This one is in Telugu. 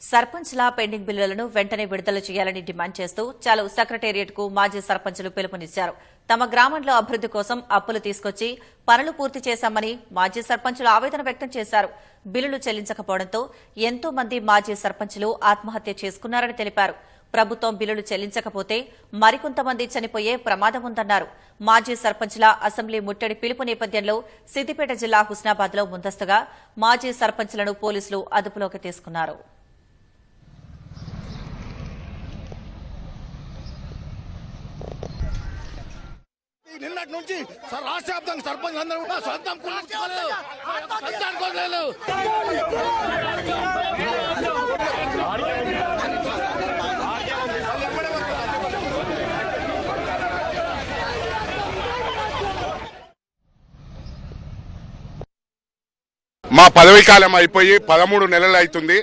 సర్పంచ్ల పెండింగ్ బిల్లులను వెంటనే విడుదల చేయాలని డిమాండ్ చేస్తూ చాలు సెక్రటేరియట్కు మాజీ సర్పంచులు పిలుపునిచ్చారు. తమ గ్రామంలో అభివృద్ది కోసం అప్పులు తీసుకొచ్చి పనులు పూర్తి చేశామని మాజీ సర్పంచులు ఆవేదన వ్యక్తం చేశారు. బిల్లులు చెల్లించకపోవడంతో ఎంతో మంది మాజీ సర్పంచులు ఆత్మహత్య చేసుకున్నారని తెలిపారు. ప్రభుత్వం బిల్లులు చెల్లించకపోతే మరికొంతమంది చనిపోయే ప్రమాదం ఉందన్నారు. మాజీ సర్పంచ్ల అసెంబ్లీ ముట్టడి పిలుపు నేపథ్యంలో సిద్దిపేట జిల్లా హుస్నాబాద్లో ముందస్తుగా మాజీ సర్పంచ్లను పోలీసులు అదుపులోకి తీసుకున్నారు. నిన్నటి నుంచి రాష్ట్ర వ్యాప్తంగా సర్పంచ్ అందరూ కూడా సొంతం మా పదవీ కాలం అయిపోయి 13 నెలలు అవుతుంది.